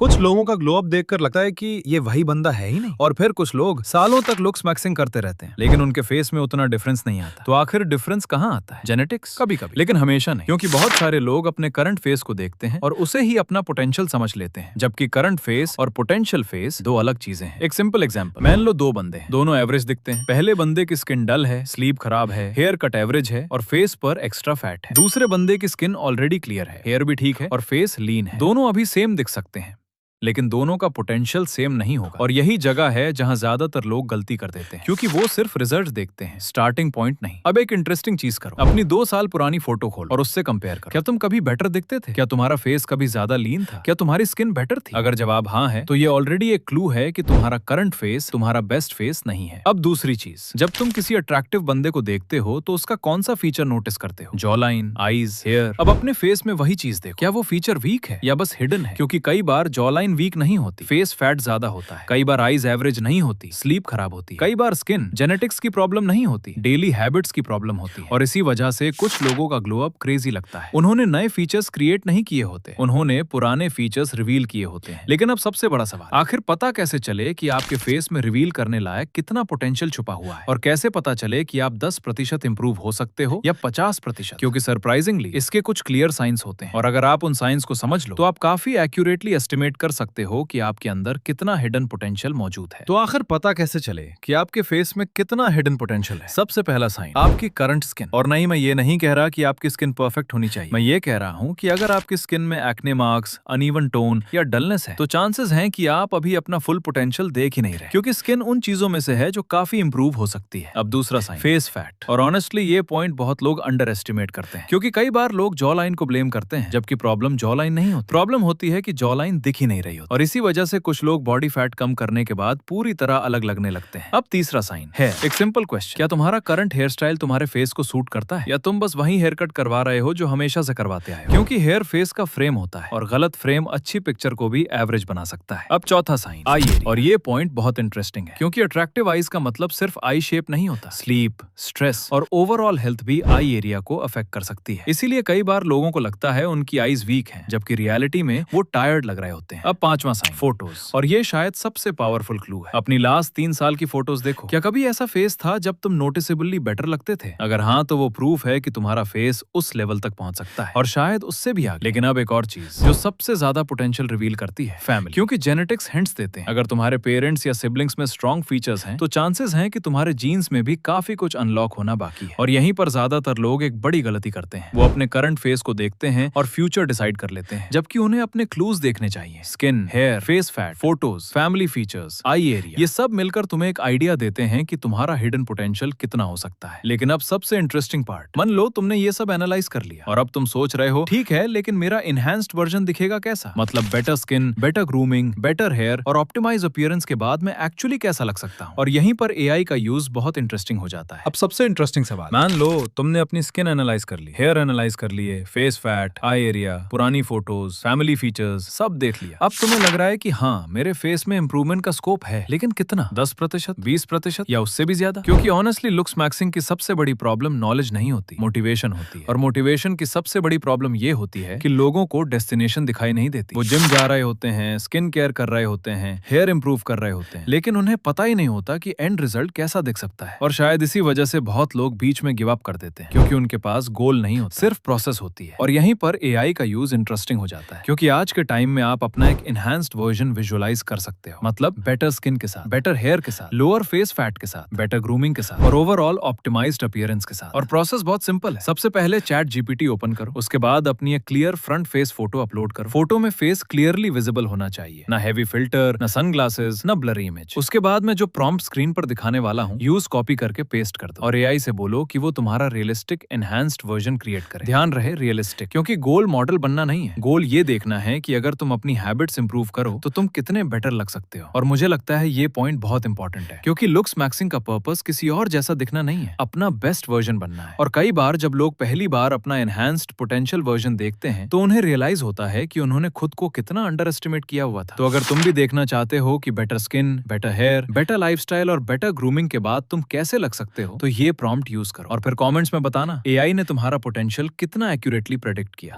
कुछ लोगों का ग्लो अप देखकर लगता है कि ये वही बंदा है ही नहीं, और फिर कुछ लोग सालों तक लुक्स मैक्सिंग करते रहते हैं लेकिन उनके फेस में उतना डिफरेंस नहीं आता। तो आखिर डिफरेंस कहाँ आता है? जेनेटिक्स? कभी कभी, लेकिन हमेशा नहीं, क्योंकि बहुत सारे लोग अपने करंट फेस को देखते हैं और उसे ही अपना पोटेंशियल समझ लेते हैं, जबकि करंट फेस और पोटेंशियल फेस दो अलग चीजें हैं। एक सिंपल एग्जांपल, मान लो दो बंदे हैं, दोनों एवरेज दिखते हैं। पहले बंदे की स्किन डल है, स्लीप खराब है, हेयर कट एवरेज है और फेस पर एक्स्ट्रा फैट है। दूसरे बंदे की स्किन ऑलरेडी क्लियर है, हेयर भी ठीक है और फेस लीन है। दोनों अभी सेम दिख सकते हैं लेकिन दोनों का पोटेंशियल सेम नहीं होगा, और यही जगह है जहां ज्यादातर लोग गलती कर देते हैं, क्योंकि वो सिर्फ रिजल्ट देखते हैं, स्टार्टिंग पॉइंट नहीं। अब एक इंटरेस्टिंग चीज करो, अपनी 2 साल पुरानी फोटो खोलो और उससे कंपेयर करो। क्या तुम कभी बेटर दिखते थे? क्या तुम्हारा फेस कभी ज्यादा लीन था? क्या तुम्हारी स्किन बेटर थी? अगर जवाब हाँ है तो ये ऑलरेडी एक क्लू है कि तुम्हारा करंट फेस तुम्हारा बेस्ट फेस नहीं है। अब दूसरी चीज, जब तुम किसी अट्रैक्टिव बंदे को देखते हो तो उसका कौन सा फीचर नोटिस करते हो? Jaw line, eyes, hair. अब अपने फेस में वही चीज देखो, क्या वो फीचर वीक है या बस हिडन है? क्योंकि कई बार जॉ लाइन वीक नहीं होती, फेस फैट ज्यादा होता है, कई बार आईज एवरेज नहीं होती, स्लीप खराब होती है, कई बार स्किन जेनेटिक्स की प्रॉब्लम नहीं होती, डेली हैबिट्स की प्रॉब्लम होती है। और इसी वजह से कुछ लोगों का ग्लो अप क्रेजी लगता है। उन्होंने नए फीचर्स क्रिएट नहीं किए होते, उन्होंने पुराने फीचर्स रिवील किए होते हैं। लेकिन अब सबसे बड़ा सवाल, आखिर पता कैसे चले कि आपके फेस में रिवील करने लायक कितना पोटेंशियल छुपा हुआ है? और कैसे पता चले कि आप 10% इंप्रूव हो सकते हो या 50%? क्योंकि सरप्राइजिंगली इसके कुछ क्लियर साइंस होते हैं, और अगर आप उन साइंस को समझ लो तो आप काफी एक्यूरेटली एस्टिमेट कर सकते हो कि आपके अंदर कितना हिडन पोटेंशियल मौजूद है। तो आखिर पता कैसे चले कि आपके फेस में कितना हिडन पोटेंशियल है? सबसे पहला साइन, आपकी करंट स्किन। और नहीं, मैं ये नहीं कह रहा कि आपकी स्किन परफेक्ट होनी चाहिए, मैं ये कह रहा हूँ कि अगर आपकी स्किन में एक्ने मार्क्स, अनइवन टोन या डलनेस है तो चांसेस हैं कि आप अभी अपना फुल पोटेंशियल देख ही नहीं रहे, क्योंकि स्किन उन चीजों में से है जो काफी इंप्रूव हो सकती है। अब दूसरा साइन, फेस फैट। और ऑनेस्टली ये पॉइंट बहुत लोग अंडर एस्टिमेट करते हैं, क्योंकि कई बार लोग जॉ लाइन को ब्लेम करते हैं, जबकि प्रॉब्लम जॉ लाइन नहीं होती, प्रॉब्लम होती है कि जॉ लाइन दिख ही नहीं रही होती। और इसी वजह से कुछ लोग बॉडी फैट कम करने के बाद पूरी तरह अलग लगने लगते हैं। अब तीसरा साइन है एक सिंपल क्वेश्चन, क्या तुम्हारा करंट हेयर स्टाइल तुम्हारे फेस को सूट करता है, या तुम बस वही हेयर कट करवा रहे हो जो हमेशा से करवाते आए हो? क्योंकि हेयर फेस का फ्रेम होता है और गलत फ्रेम अच्छी पिक्चर को भी एवरेज बना सकता है। अब चौथा साइन, आई एरिया। और ये पॉइंट बहुत इंटरेस्टिंग है, क्योंकि अट्रैक्टिव आईज का मतलब सिर्फ आई शेप नहीं होता, स्लीप, स्ट्रेस और ओवरऑल हेल्थ भी आई एरिया को अफेक्ट कर सकती है। इसीलिए कई बार लोगों को लगता है उनकी आईज वीक है, जबकि रियलिटी में वो टायर्ड लग रहे होते हैं। अब पांचवा साइन, फोटोज। और ये शायद सबसे पावरफुल क्लू है। अपनी लास्ट 3 साल की फोटोज देखो, क्या कभी ऐसा फेस था जब तुम नोटिसेबली बेटर लगते थे? अगर हाँ तो वो प्रूफ है कि तुम्हारा फेस उस लेवल तक पहुंच सकता है, और शायद उससे भी आगे। लेकिन अब एक और चीज जो सबसे ज्यादा पोटेंशियल रिवील करती है, फैमिली। क्योंकि जेनेटिक्स हिंट्स देते हैं, अगर तुम्हारे पेरेंट्स या सिबलिंग्स में स्ट्रॉन्ग फीचर्स हैं तो चांसेस हैं कि तुम्हारे जीन्स में भी काफी कुछ अनलॉक होना बाकी है। और यहीं पर ज्यादातर लोग एक बड़ी गलती करते हैं, वो अपने करंट फेस को देखते हैं और फ्यूचर डिसाइड कर लेते हैं, जबकि उन्हें अपने क्लूज देखने चाहिए। Skin, hair, face fat, photos, family features, eye area, ये सब मिलकर तुम्हें एक आइडिया देते हैं कि तुम्हारा हिडन पोटेंशियल कितना हो सकता है। लेकिन अब सबसे इंटरेस्टिंग पार्ट, मान लो तुमने ये सब एनालाइज कर लिया और अब तुम सोच रहे हो ठीक है, लेकिन मेरा इनहैंस्ड वर्जन दिखेगा कैसा? मतलब better skin, better grooming, better hair और ऑप्टिमाइज अपीयरेंस के बाद मैं एक्चुअली कैसा लग सकता हूँ? और यहीं पर एआई का यूज बहुत इंटरेस्टिंग हो जाता है। अब सबसे इंटरेस्टिंग सवाल, मान लो तुमने अपनी स्किन एनालाइज कर ली, हेयर एनालाइज कर लिए, फेस फैट, आई एरिया, पुरानी फोटोज, फैमिली फीचर्स सब देख लिया। अब तुम्हें लग रहा है कि हाँ, मेरे फेस में इंप्रूवमेंट का स्कोप है, लेकिन कितना? 10%, 20% या उससे भी ज्यादा? क्योंकि ऑनेस्टली लुक्स मैक्सिंग की सबसे बड़ी प्रॉब्लम नॉलेज नहीं होती, मोटिवेशन होती है। और मोटिवेशन की सबसे बड़ी प्रॉब्लम ये होती है कि लोगों को डेस्टिनेशन दिखाई नहीं देती। वो जिम जा रहे होते हैं, स्किन केयर कर रहे होते हैं, हेयर इंप्रूव कर रहे होते हैं, लेकिन उन्हें पता ही नहीं होता कि एंड रिजल्ट कैसा दिख सकता है। और शायद इसी वजह से बहुत लोग बीच में गिव अप कर देते हैं, क्योंकि उनके पास गोल नहीं होता, सिर्फ प्रोसेस होती है। और यहीं पर एआई का यूज इंटरेस्टिंग हो जाता है, क्योंकि आज के टाइम में आप अपना एक इनहैंस्ड वर्जन विजुअलाइज कर सकते हो, मतलब बेटर स्किन के साथ, बेटर हेयर के साथ, लोअर फेस फैट के साथ, बेटर ग्रूमिंग के साथ और ओवरऑल ऑप्टिमाइज्ड अपीयरेंस के साथ। और प्रोसेस बहुत सिंपल है। सबसे पहले चैट जीपीटी ओपन करो, उसके बाद अपनी एक clear front face photo upload करो। फोटो में फेस क्लियरली विजिबल होना चाहिए, ना हैवी फिल्टर, ना सनग्लासेस, ना ब्लरी इमेज। उसके बाद में जो प्रॉम्प्ट स्क्रीन पर दिखाने वाला हूँ, यूज कॉपी करके पेस्ट कर दो और एआई से बोलो कि वो तुम्हारा रियलिस्टिक एनहांस्ड वर्जन क्रिएट करे। ध्यान रहे रियलिस्टिक, क्योंकि गोल मॉडल बनना नहीं है, गोल ये देखना है कि अगर तुम अपनी हैबिट्स इंप्रूव करो तो तुम कितने बेटर लग सकते हो। और मुझे लगता है ये पॉइंट बहुत इंपॉर्टेंट है, क्योंकि लुक्स मैक्सिंग का पर्पस किसी और जैसा दिखना नहीं है, अपना बेस्ट वर्जन बनना है। और कई बार जब लोग पहली बार अपना एनहांस्ड पोटेंशियल वर्जन देखते हैं तो उन्हें रियलाइज होता है कि उन्होंने खुद को कितना अंडर एस्टिमेट किया हुआ था। तो अगर तुम भी देखना चाहते हो कि better skin, better hair, better lifestyle और बेटर ग्रूमिंग के बाद तुम कैसे लग सकते हो, तो ये प्रॉम्प्ट यूज करो और फिर कमेंट्स में बताना एआई ने तुम्हारा पोटेंशियल कितना एक्यूरेटली प्रेडिक्ट किया।